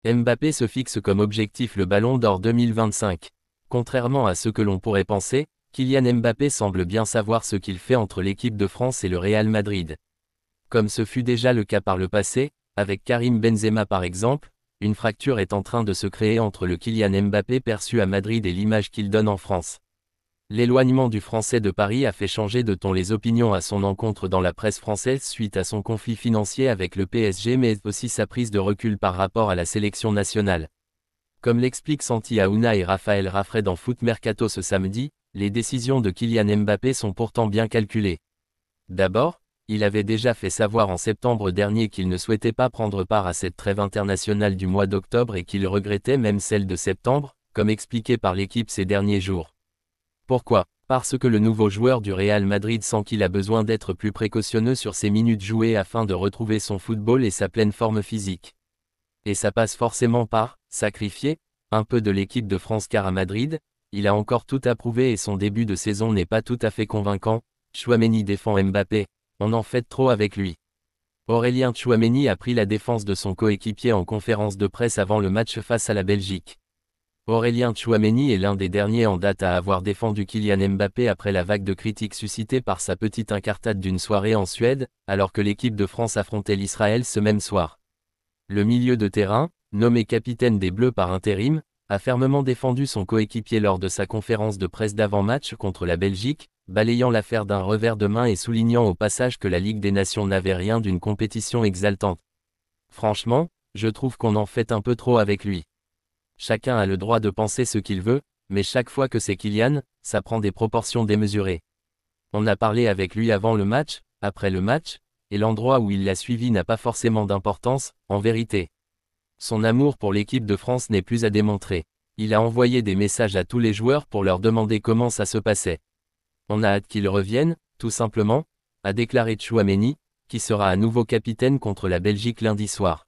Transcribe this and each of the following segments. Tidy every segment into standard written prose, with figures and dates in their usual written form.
Mbappé se fixe comme objectif le Ballon d'Or 2025. Contrairement à ce que l'on pourrait penser, Kylian Mbappé semble bien savoir ce qu'il fait entre l'équipe de France et le Real Madrid. Comme ce fut déjà le cas par le passé, avec Karim Benzema par exemple, une fracture est en train de se créer entre le Kylian Mbappé perçu à Madrid et l'image qu'il donne en France. L'éloignement du Français de Paris a fait changer de ton les opinions à son encontre dans la presse française suite à son conflit financier avec le PSG mais aussi sa prise de recul par rapport à la sélection nationale. Comme l'expliquent Santi Aouna et Raphaël Raffray dans Foot Mercato ce samedi, les décisions de Kylian Mbappé sont pourtant bien calculées. D'abord, il avait déjà fait savoir en septembre dernier qu'il ne souhaitait pas prendre part à cette trêve internationale du mois d'octobre et qu'il regrettait même celle de septembre, comme expliqué par l'équipe ces derniers jours. Pourquoi ? Parce que le nouveau joueur du Real Madrid sent qu'il a besoin d'être plus précautionneux sur ses minutes jouées afin de retrouver son football et sa pleine forme physique. Et ça passe forcément par sacrifier un peu de l'équipe de France car à Madrid, il a encore tout à prouver et son début de saison n'est pas tout à fait convaincant. Tchouaméni défend Mbappé, on en fait trop avec lui. Aurélien Tchouaméni a pris la défense de son coéquipier en conférence de presse avant le match face à la Belgique. Aurélien Tchouaméni est l'un des derniers en date à avoir défendu Kylian Mbappé après la vague de critiques suscitée par sa petite incartade d'une soirée en Suède, alors que l'équipe de France affrontait l'Israël ce même soir. Le milieu de terrain, nommé capitaine des Bleus par intérim, a fermement défendu son coéquipier lors de sa conférence de presse d'avant-match contre la Belgique, balayant l'affaire d'un revers de main et soulignant au passage que la Ligue des Nations n'avait rien d'une compétition exaltante. Franchement, je trouve qu'on en fait un peu trop avec lui. Chacun a le droit de penser ce qu'il veut, mais chaque fois que c'est Kylian, ça prend des proportions démesurées. On a parlé avec lui avant le match, après le match, et l'endroit où il l'a suivi n'a pas forcément d'importance, en vérité. Son amour pour l'équipe de France n'est plus à démontrer. Il a envoyé des messages à tous les joueurs pour leur demander comment ça se passait. On a hâte qu'il revienne, tout simplement, a déclaré Tchouaméni, qui sera à nouveau capitaine contre la Belgique lundi soir.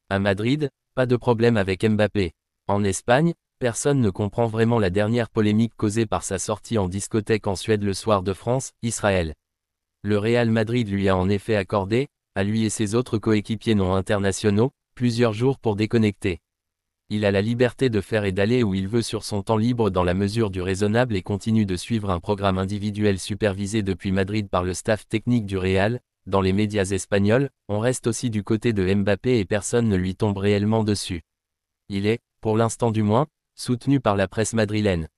À Madrid, pas de problème avec Mbappé. En Espagne, personne ne comprend vraiment la dernière polémique causée par sa sortie en discothèque en Suède le soir de France-Israël. Le Real Madrid lui a en effet accordé, à lui et ses autres coéquipiers non internationaux, plusieurs jours pour déconnecter. Il a la liberté de faire et d'aller où il veut sur son temps libre dans la mesure du raisonnable et continue de suivre un programme individuel supervisé depuis Madrid par le staff technique du Real. Dans les médias espagnols, on reste aussi du côté de Mbappé et personne ne lui tombe réellement dessus. Il est, pour l'instant du moins, soutenu par la presse madrilène.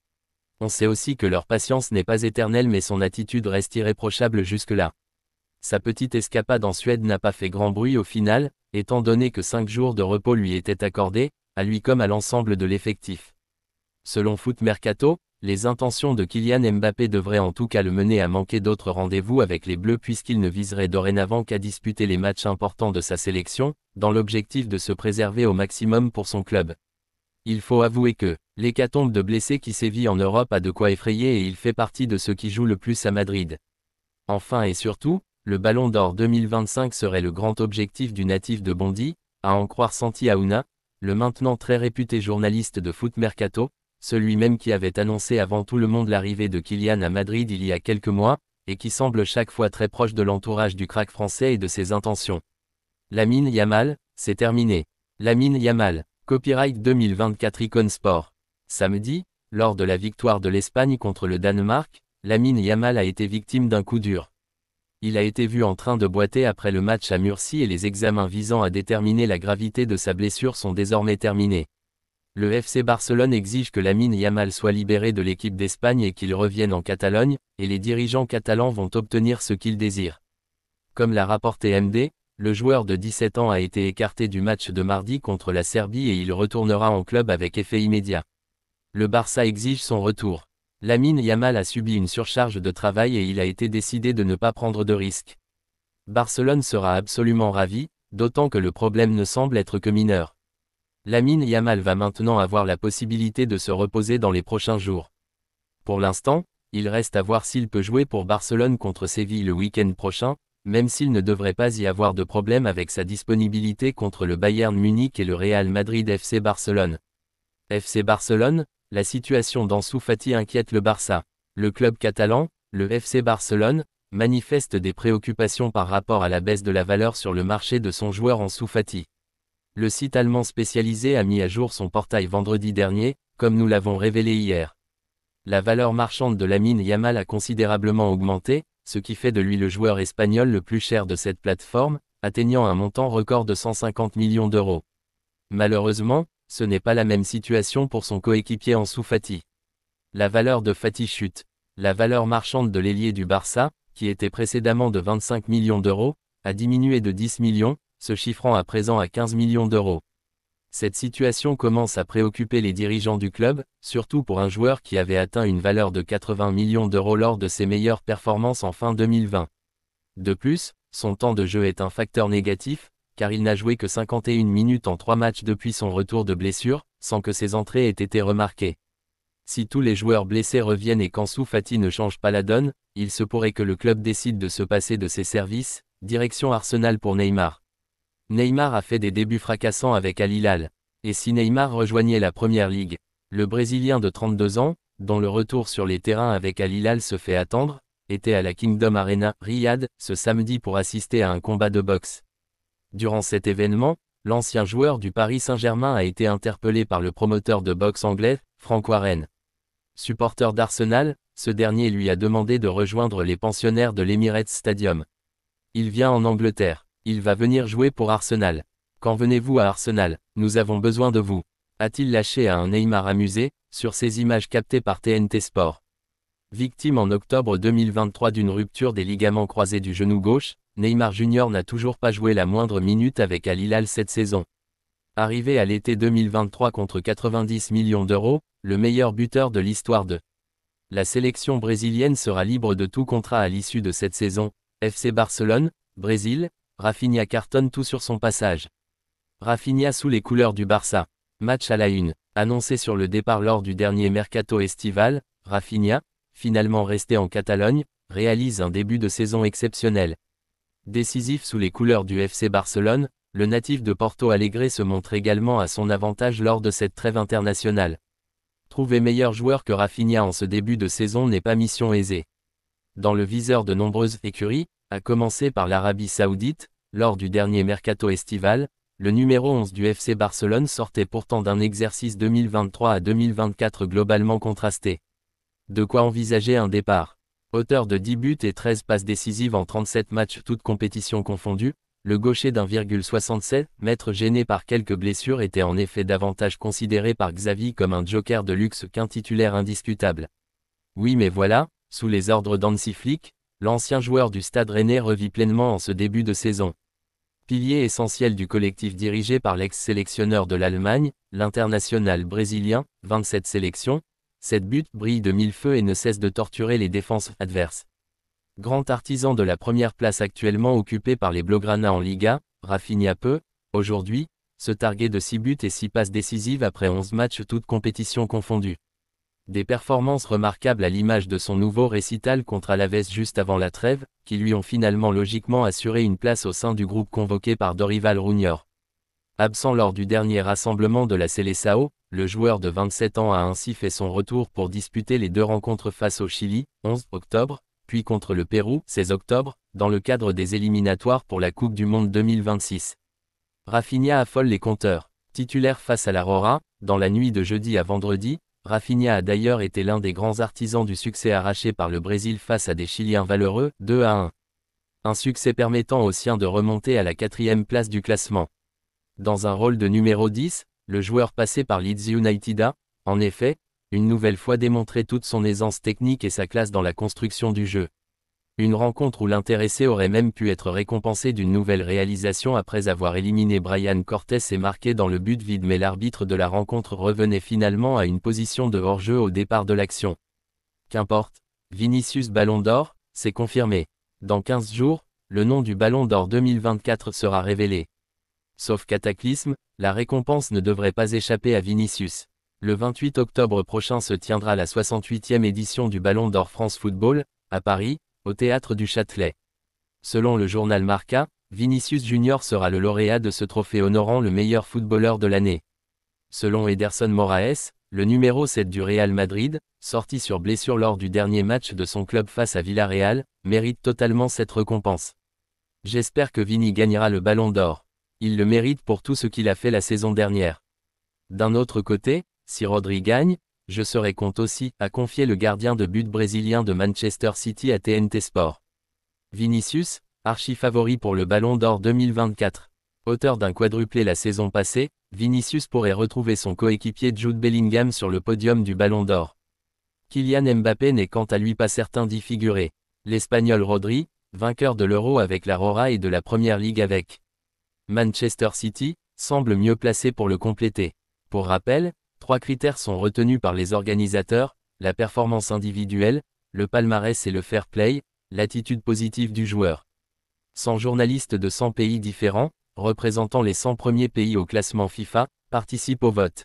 On sait aussi que leur patience n'est pas éternelle mais son attitude reste irréprochable jusque-là. Sa petite escapade en Suède n'a pas fait grand bruit au final, étant donné que 5 jours de repos lui étaient accordés, à lui comme à l'ensemble de l'effectif. Selon Foot Mercato, les intentions de Kylian Mbappé devraient en tout cas le mener à manquer d'autres rendez-vous avec les Bleus puisqu'il ne viserait dorénavant qu'à disputer les matchs importants de sa sélection, dans l'objectif de se préserver au maximum pour son club. Il faut avouer que l'hécatombe de blessés qui sévit en Europe a de quoi effrayer et il fait partie de ceux qui jouent le plus à Madrid. Enfin et surtout, le Ballon d'Or 2025 serait le grand objectif du natif de Bondy, à en croire Santi Aouna, le maintenant très réputé journaliste de Foot Mercato, celui-même qui avait annoncé avant tout le monde l'arrivée de Kylian à Madrid il y a quelques mois, et qui semble chaque fois très proche de l'entourage du crack français et de ses intentions. Lamine Yamal, c'est terminé. Lamine Yamal, copyright 2024 Icon Sport. Samedi, lors de la victoire de l'Espagne contre le Danemark, Lamine Yamal a été victime d'un coup dur. Il a été vu en train de boiter après le match à Murcie et les examens visant à déterminer la gravité de sa blessure sont désormais terminés. Le FC Barcelone exige que Lamine Yamal soit libéré de l'équipe d'Espagne et qu'il revienne en Catalogne, et les dirigeants catalans vont obtenir ce qu'ils désirent. Comme l'a rapporté MD, le joueur de 17 ans a été écarté du match de mardi contre la Serbie et il retournera en club avec effet immédiat. Le Barça exige son retour. Lamine Yamal a subi une surcharge de travail et il a été décidé de ne pas prendre de risques. Barcelone sera absolument ravi, d'autant que le problème ne semble être que mineur. Lamine Yamal va maintenant avoir la possibilité de se reposer dans les prochains jours. Pour l'instant, il reste à voir s'il peut jouer pour Barcelone contre Séville le week-end prochain, même s'il ne devrait pas y avoir de problème avec sa disponibilité contre le Bayern Munich et le Real Madrid FC Barcelone. FC Barcelone, la situation d'Ansu Fati inquiète le Barça. Le club catalan, le FC Barcelone, manifeste des préoccupations par rapport à la baisse de la valeur sur le marché de son joueur Ansu Fati. Le site allemand spécialisé a mis à jour son portail vendredi dernier, comme nous l'avons révélé hier. La valeur marchande de Lamine Yamal a considérablement augmenté, ce qui fait de lui le joueur espagnol le plus cher de cette plateforme, atteignant un montant record de 150 millions d'euros. Malheureusement, ce n'est pas la même situation pour son coéquipier Ansu Fati. La valeur de Fati chute. La valeur marchande de l'ailier du Barça, qui était précédemment de 25 millions d'euros, a diminué de 10 millions, se chiffrant à présent à 15 millions d'euros. Cette situation commence à préoccuper les dirigeants du club, surtout pour un joueur qui avait atteint une valeur de 80 millions d'euros lors de ses meilleures performances en fin 2020. De plus, son temps de jeu est un facteur négatif, car il n'a joué que 51 minutes en 3 matchs depuis son retour de blessure, sans que ses entrées aient été remarquées. Si tous les joueurs blessés reviennent et qu'Ansu Fati ne change pas la donne, il se pourrait que le club décide de se passer de ses services, direction Arsenal pour Neymar. Neymar a fait des débuts fracassants avec Al Hilal. Et si Neymar rejoignait la Première Ligue, le Brésilien de 32 ans, dont le retour sur les terrains avec Al Hilal se fait attendre, était à la Kingdom Arena, Riyad, ce samedi pour assister à un combat de boxe. Durant cet événement, l'ancien joueur du Paris Saint-Germain a été interpellé par le promoteur de boxe anglais, Frank Warren. Supporter d'Arsenal, ce dernier lui a demandé de rejoindre les pensionnaires de l'Emirates Stadium. Il vient en Angleterre. Il va venir jouer pour Arsenal. Quand venez-vous à Arsenal, nous avons besoin de vous. A-t-il lâché à un Neymar amusé, sur ces images captées par TNT Sport. Victime en octobre 2023 d'une rupture des ligaments croisés du genou gauche, Neymar Jr. n'a toujours pas joué la moindre minute avec Al Hilal cette saison. Arrivé à l'été 2023 contre 90 millions d'euros, le meilleur buteur de l'histoire de la sélection brésilienne sera libre de tout contrat à l'issue de cette saison. FC Barcelone, Brésil, Rafinha cartonne tout sur son passage. Rafinha sous les couleurs du Barça. Match à la une. Annoncé sur le départ lors du dernier mercato estival, Rafinha, finalement resté en Catalogne, réalise un début de saison exceptionnel. Décisif sous les couleurs du FC Barcelone, le natif de Porto Alegre se montre également à son avantage lors de cette trêve internationale. Trouver meilleur joueur que Rafinha en ce début de saison n'est pas mission aisée. Dans le viseur de nombreuses écuries, à commencer par l'Arabie Saoudite, lors du dernier mercato estival, le numéro 11 du FC Barcelone sortait pourtant d'un exercice 2023 à 2024 globalement contrasté. De quoi envisager un départ. Auteur de 10 buts et 13 passes décisives en 37 matchs toutes compétitions confondues, le gaucher d'1,67 m gêné par quelques blessures était en effet davantage considéré par Xavi comme un joker de luxe qu'un titulaire indiscutable. Oui mais voilà, sous les ordres d'Hansi Flick, l'ancien joueur du Stade Rennais revit pleinement en ce début de saison. Pilier essentiel du collectif dirigé par l'ex-sélectionneur de l'Allemagne, l'international brésilien, 27 sélections, 7 buts brille de mille feux et ne cesse de torturer les défenses adverses. Grand artisan de la première place actuellement occupée par les Blaugrana en Liga, Rafinha peut, aujourd'hui, se targuer de 6 buts et 6 passes décisives après 11 matchs toutes compétitions confondues. Des performances remarquables à l'image de son nouveau récital contre Alavés juste avant la trêve, qui lui ont finalement logiquement assuré une place au sein du groupe convoqué par Dorival Junior. Absent lors du dernier rassemblement de la Seleção, le joueur de 27 ans a ainsi fait son retour pour disputer les 2 rencontres face au Chili, 11 octobre, puis contre le Pérou, 16 octobre, dans le cadre des éliminatoires pour la Coupe du Monde 2026. Rafinha affole les compteurs. Titulaire face à l'Aurora, dans la nuit de jeudi à vendredi, Rafinha a d'ailleurs été l'un des grands artisans du succès arraché par le Brésil face à des Chiliens valeureux, 2-1. Un succès permettant aux siens de remonter à la 4e place du classement. Dans un rôle de numéro 10, le joueur passé par Leeds United a, en effet, une nouvelle fois démontré toute son aisance technique et sa classe dans la construction du jeu. Une rencontre où l'intéressé aurait même pu être récompensé d'une nouvelle réalisation après avoir éliminé Brian Cortés et marqué dans le but vide, mais l'arbitre de la rencontre revenait finalement à une position de hors-jeu au départ de l'action. Qu'importe, Vinicius Ballon d'Or, c'est confirmé. Dans 15 jours, le nom du Ballon d'Or 2024 sera révélé. Sauf cataclysme, la récompense ne devrait pas échapper à Vinicius. Le 28 octobre prochain se tiendra la 68e édition du Ballon d'Or France Football, à Paris, au Théâtre du Châtelet. Selon le journal Marca, Vinicius Junior sera le lauréat de ce trophée honorant le meilleur footballeur de l'année. Selon Ederson Moraes, le numéro 7 du Real Madrid, sorti sur blessure lors du dernier match de son club face à Villarreal, mérite totalement cette récompense. J'espère que Vini gagnera le Ballon d'Or. Il le mérite pour tout ce qu'il a fait la saison dernière. D'un autre côté, si Rodri gagne, je serai content aussi, a confié le gardien de but brésilien de Manchester City à TNT Sport. Vinicius, archi-favori pour le Ballon d'Or 2024. Auteur d'un quadruplé la saison passée, Vinicius pourrait retrouver son coéquipier Jude Bellingham sur le podium du Ballon d'Or. Kylian Mbappé n'est quant à lui pas certain d'y figurer. L'Espagnol Rodri, vainqueur de l'Euro avec la Rora et de la Première Ligue avec Manchester City, semble mieux placé pour le compléter. Pour rappel, 3 critères sont retenus par les organisateurs, la performance individuelle, le palmarès et le fair play, l'attitude positive du joueur. 100 journalistes de 100 pays différents, représentant les 100 premiers pays au classement FIFA, participent au vote.